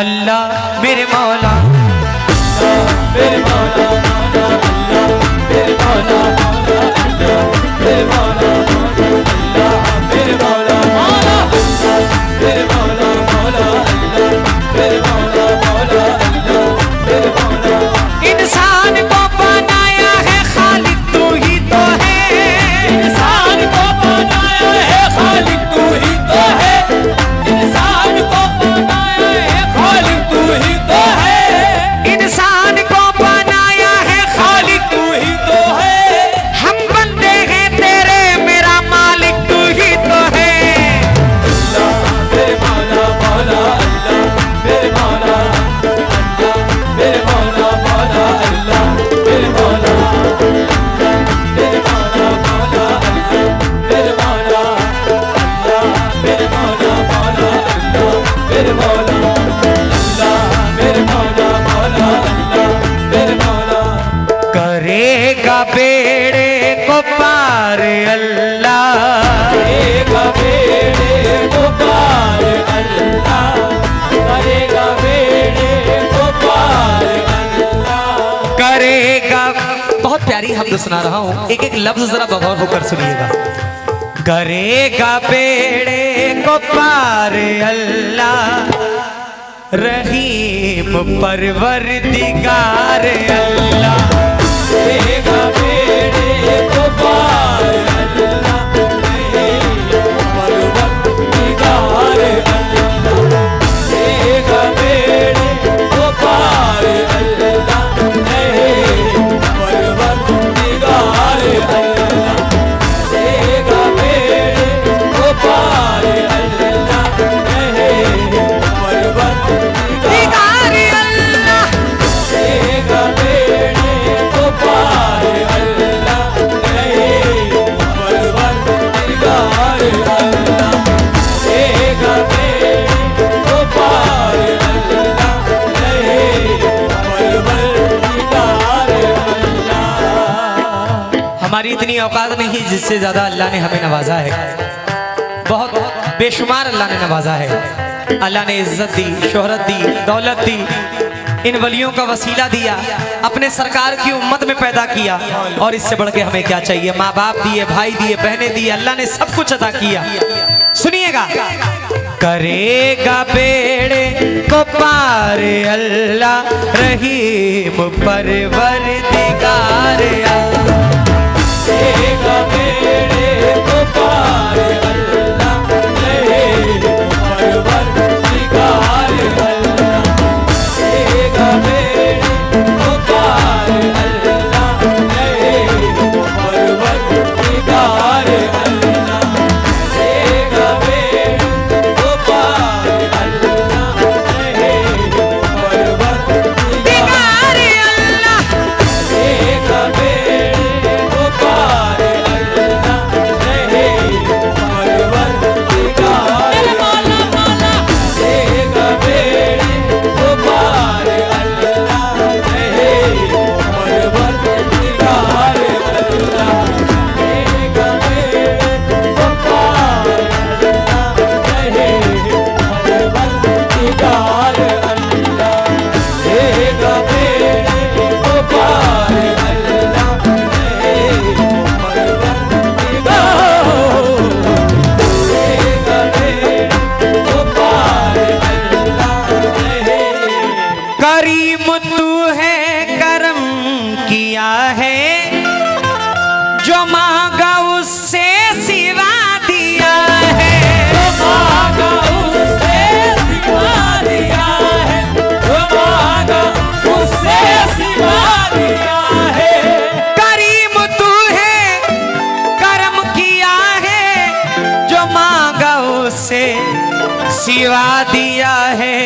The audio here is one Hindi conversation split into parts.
अल्लाह मेरे मौला, मेरे मौला मौला अल्लाह, मेरे मौला मौला अल्लाह, मेरे मौला मौला अल्लाह, मेरे मौला मौला अल्लाह, मेरे मौला मौला अल्लाह, मेरे मौला मौला अल्लाह, मेरे मौला। इंसान को बनाया है खालिक तू ही तो है, इंसान को बनाया है खालिक तू ही तो है, इंसान को बनाया है खालिक तू ही तो है, इंसान को बनाया है खालिक तू ही तो है, हम बंदे हैं तेरे मेरा मालिक तू ही तो है। अल्लाह मेरे मौला मौला अल्लाह, मेरे मौला अल्लाह, मेरे मौला मौला अल्लाह, मेरे मौला अल्लाह, मेरे मौला मौला अल्लाह, मेरे मौला अल्लाह, मेरे मौला मौला अल्लाह, मेरे मौला अल्लाह, मेरे मौला मौला अल्लाह, मेरे मौला। करेगा बेड़े को पार अल्लाह, करेगा बेड़े को पार अल्लाह, करेगा बेड़े को पार अल्लाह, करेगा। बहुत प्यारी हम सुना रहा हूँ, एक एक लफ्ज जरा बगौर होकर सुनिएगा। करेगा बेड़े को पार अल्लाह, रहीम परवरदिगार अल्लाह, करेगा बेड़े को पार अल्लाह, परवरदिगार अल्लाह, करेगा बेड़े को पार अल्लाह, परवरदिगार अल्लाह, करेगा बेड़े को पार अल्लाह, परवरदिगार अल्लाह, करेगा बेड़े को पार अल्लाह, परवरदिगार अल्लाह, करेगा बेड़े को पार अल्लाह, परवरदिगार अल्लाह। हमारी इतनी औकात नहीं जिससे ज्यादा अल्लाह ने हमें नवाजा है, बहुत बेशुमार अल्लाह ने नवाजा है। अल्लाह ने इज्जत दी, शोहरत दी, दौलत दी, इन वलियों का वसीला दिया, अपने सरकार की उम्मत में पैदा किया, और इससे बढ़ के हमें क्या चाहिए? माँ बाप दिए, भाई दिए, बहनें दिए, अल्लाह ने सब कुछ अता किया। सुनिएगा, करेगा बेड़े को पार अल्लाह, रहीम परवरदिगार अल्लाह, करेगा बेड़े को पार अल्लाह, परवरदिगार अल्लाह, करेगा बेड़े को पार अल्लाह, परवरदिगार अल्लाह, करेगा बेड़े को पार अल्लाह, परवरदिगार अल्लाह, करेगा बेड़े को पार अल्लाह, परवरदिगार करेगा बेड़े को पार अल्लाह, परवरदिगार अल्लाह, करेगा बेड़े को पार अल्लाह, परवरदिगार अल्लाह, करेगा बेड़े को पार अल्लाह, करीम तू है, करम किया है, जो मांगा उससे सिवा दिया है, मांगा उससे सिवा दिया है, मांगा उससे सिवा दिया है, करीम तू है, करम किया है, जो मांगा उससे सिवा दिया है,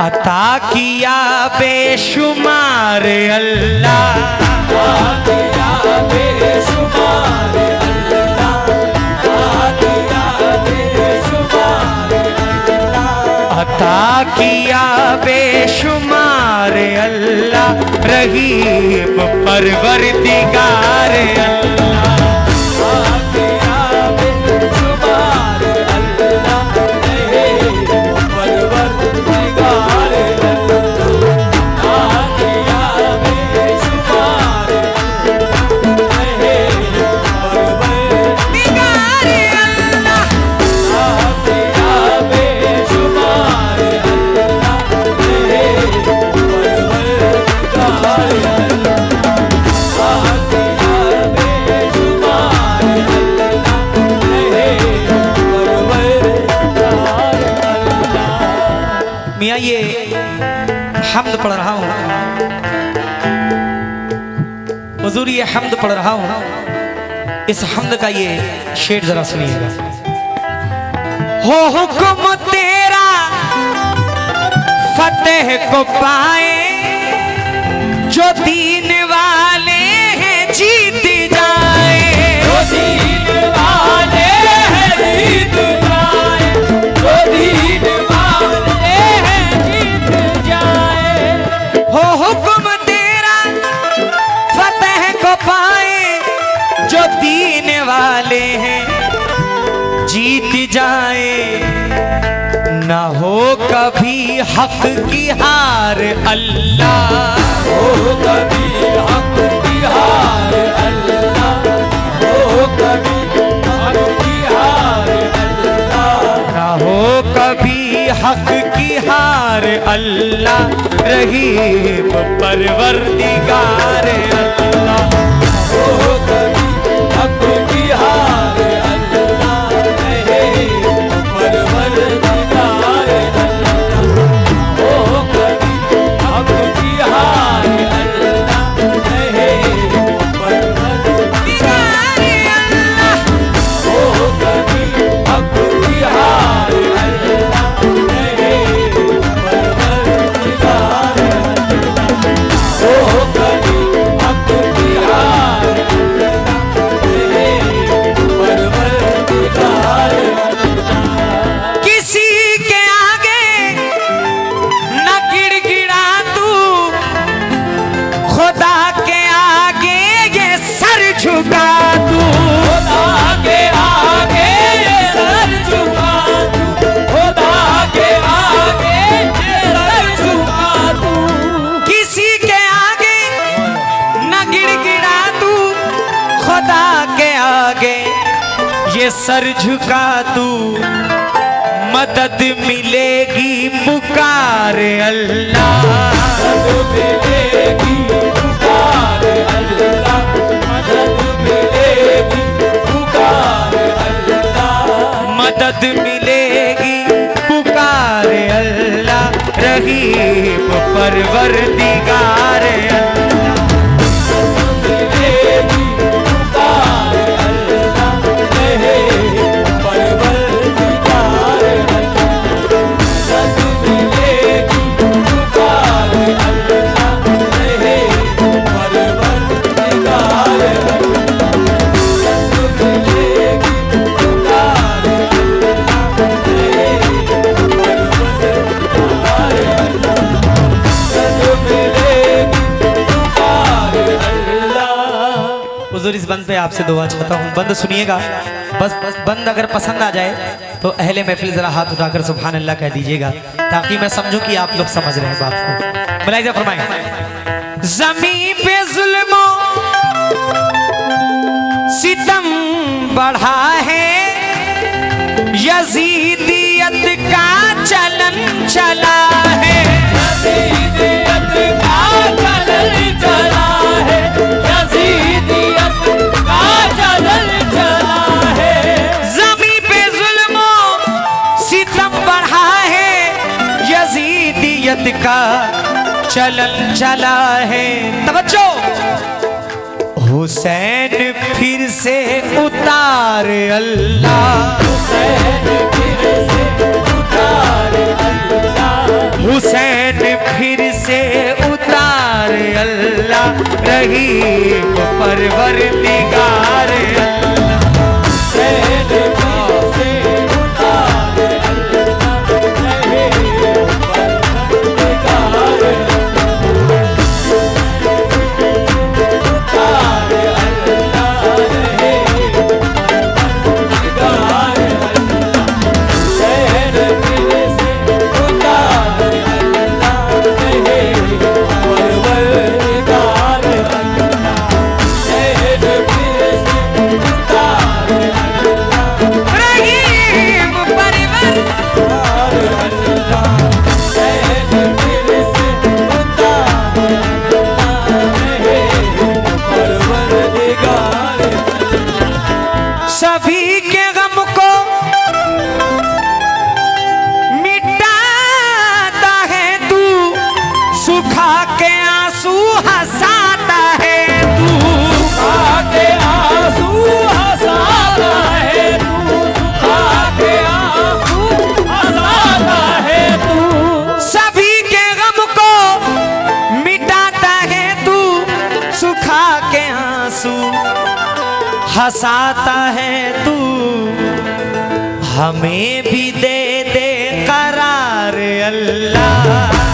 अता किया बेशुमार अल्लाह, दिया बेशुमार अल्लाह, दिया बेशुमार अल्लाह, अता किया बेशुमार अल्लाह, रहीम परवरदिगार अल्लाह, दिया बेशुमार अल्लाह, परवरदिगार मियाँ ये हम्द पढ़ रहा हूँ हुजूर, ये हम्द पढ़ रहा हूँ, इस हम्द का ये शेर जरा सुनिएगा। हो हुक्म तेरा फतेह को पाए, जो दीन वाले हैं जीत जाए, जो दीन वाले हैं जीत जाए, जो दीन वाले हैं जीत जाए। हो हुक्म तेरा फतेह को पाए, जो दीन वाले हैं जीत जाए, ना हो कभी हक की हार अल्लाह, हो कभी हक की हार अल्लाह, हो कभी हक की हार अल्लाह, ना हो कभी हक की हार अल्लाह, रहीम परवरदिगार अल्लाह, हो कभी हक की हार अल्लाह, रहीम परवरदिगार अल्लाह, हो कभी हक की हार अल्लाह, रहीम परवरदिगार अल्लाह, हो कभी हक की हार अल्लाह, रहीम परवरदिगार अल्लाह, हो कभी हक की हार परवरदिगार अल्लाह। किसी के आगे न गिड़गिड़ा तू, खुदा के आगे ये सर झुका तू, खुदा के आगे ये सर झुका तू, खुदा के आगे ये सर झुका तू, किसी के आगे न गिड़गिड़ा तू, खुदा के आगे ये सर झुका तू, मदद मिलेगी पुकार अल्लाह, मदद मिलेगी पुकार अल्लाह, मदद मिलेगी पुकार अल्लाह, मदद मिलेगी पुकार अल्लाह, रहीम परवरदिगार अल्लाह, मिलेगी पुकार अल्लाह, रहीम परवरदिगार अल्लाह, मदद मिलेगी पुकार अल्लाह, रहीम परवरदिगार अल्लाह, मदद मिलेगी पुकार अल्लाह, रहीम परवरदिगार अल्लाह, मदद मिलेगी पुकार अल्लाह। हुजूर, इस बंद पे आपसे दुआ चाहता हूँ, बंद सुनिएगा, बस बंद अगर पसंद आ जाए तो अहले महफिल जरा हाथ उठाकर सुभान अल्लाह कह दीजिएगा, ताकि मैं समझूं कि आप लोग समझ रहे हैं बात को। मुलाहिजा फरमाएं। ज़मीं पे जुल्मों सितम बढ़ा है, यजीदियत का चलन चला है, यजीदियत का चलन चला है, यजीदियत का चलन चला है, ज़मीं पे जुल्मों सितम बढ़ा है, यजीदियत का चलन चला है। तवज्जो, हुसैन फिर से उतार अल्लाह, हुसैन फिर से उतार अल्लाह, हुसैन फिर से उतार अल्लाह, रहीम परवरदिगार अल्लाह, हुसैन फिर से उतार अल्लाह, रहीम परवरदिगार उतार अल्लाह, रहीम परवरदिगार हुसैन फिर से उतार अल्लाह, रहीम परवरदिगार हुसैन फिर हंसाता है तू, हमें भी दे दे करार अल्लाह।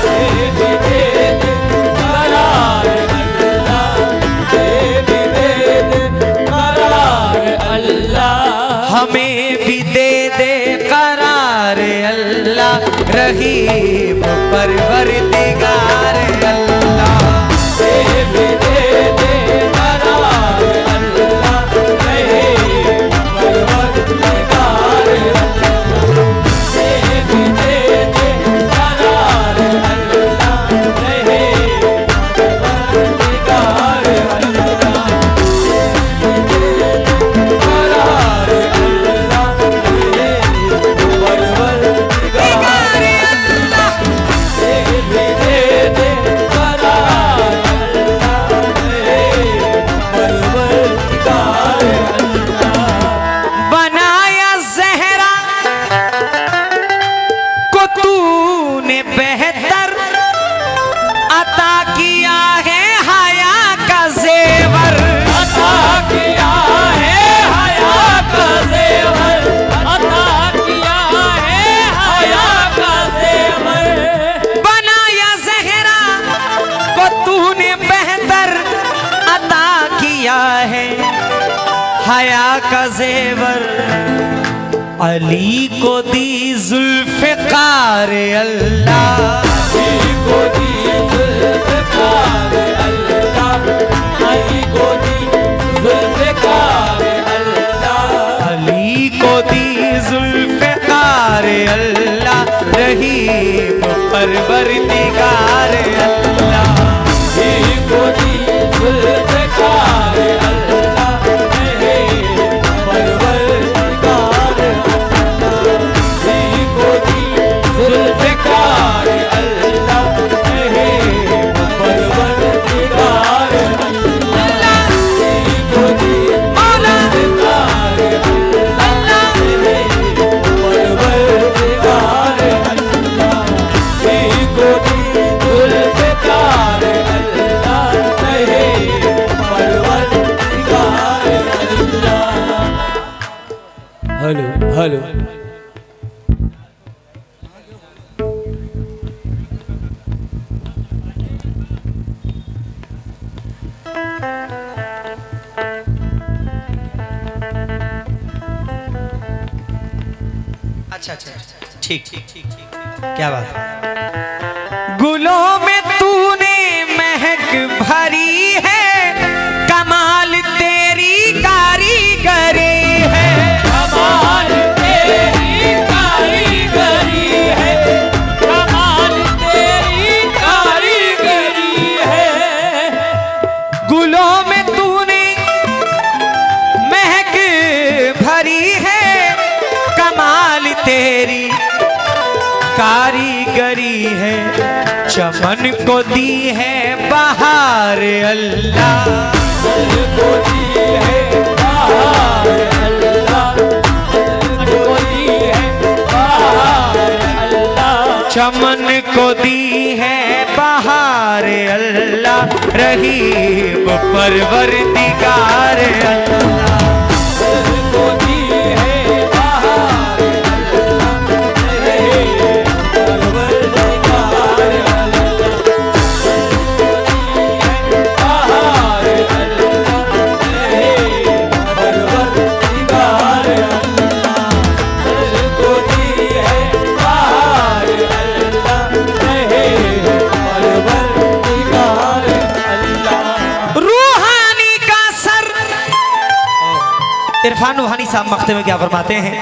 हमें भी दे दे करार अल्लाह, हमें भी दे दे करार अल्लाह, हमें भी दे दे करार अल्लाह। रहीम परवरदिगार अल्लाह, हमें भी दे दे करार अल्लाह, रहीम परवरदिगार अल्लाह, हमें भी दे दे करार अल्लाह, रहीम परवरदिगार अल्लाह, करार अल्लाह, रहीम परवरदिगार अल्लाह, हमें भी दे दे करार अल्लाह, रहीम परवरदिगार अल्लाह। बनाया ज़हरा को तूने बेहतर, अता किया है हया का जेवर। अता किया है हया का ज़ेवर, अता किया है हया का ज़ेवर, बनाया ज़हरा को तूने बेहतर, अता किया है हया का जेवर। अली को दी जुल्फ़िकार अल्लाह, अली को दी ज़ुल्फ़िकार अल्लाह, अली को दी ज़ुल्फ़िकार अल्लाह, अली को दी जुल्फ़िकार अल्लाह। रहीम परवरदिगार अल्लाह, अली को दी ज़ुल्फ़िकार अल्लाह, रहीम परवरदिगार अल्लाह, अली को दी ज़ुल्फ़िकार अल्लाह, रहीम परवरदिगार अल्लाह, अली को दी ज़ुल्फ़िकार अल्लाह, रहीम परवरदिगार अल्लाह, अली को दी ज़ुल्फ़िकार अल्लाह, रहीम परवरदिगार अल्लाह। हेलो हेलो अच्छा अच्छा ठीक ठीक ठीक ठीक, क्या बात है। गुलों में तूने महक भरी है, कमाल तेरी कारीगरी है। कमाल तेरी कारीगरी है, कमाल तेरी कारीगरी है, गुलों में तूने महक भरी है, कमाल तेरी कारीगरी है। चमन को दी है बहार अल्लाह, दिल को दी है बहार अल्लाह, दिल को दी है बहार अल्लाह, चमन को दी है बहार अल्लाह। रहीम परवरदिगार अल्लाह, दिल को दी है बहार अल्लाह, रहीम परवरदिगार अल्लाह, दिल को दी है बहार अल्लाह, रहीम परवरदिगार अल्लाह, दिल को दी है बहार अल्लाह, रहीम परवरदिगार अल्लाह। रूहानी का सर। इरफान रूहानी साहब मख्ते में क्या फरमाते हैं?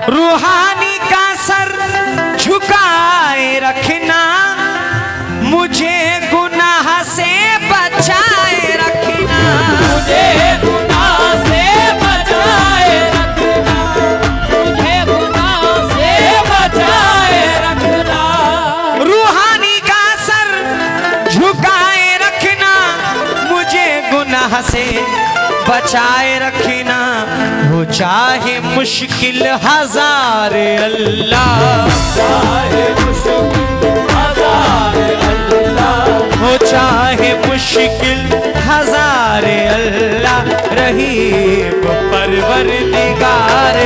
रूहानी का सर झुकाए रखना, मुझे गुनाह से बचाए रखना। मुझे गुनाह से बचाए रखना, मुझे गुनाह से बचाए रखना, रूहानी का सर झुकाए रखना, मुझे गुनाह से बचाए रखना। हो चाहे मुश्किल हजार अल्लाह, चाहे मुश्किल हजार अल्लाह, हो चाहे मुश्किल हजार अल्लाह। रहीम परदिगार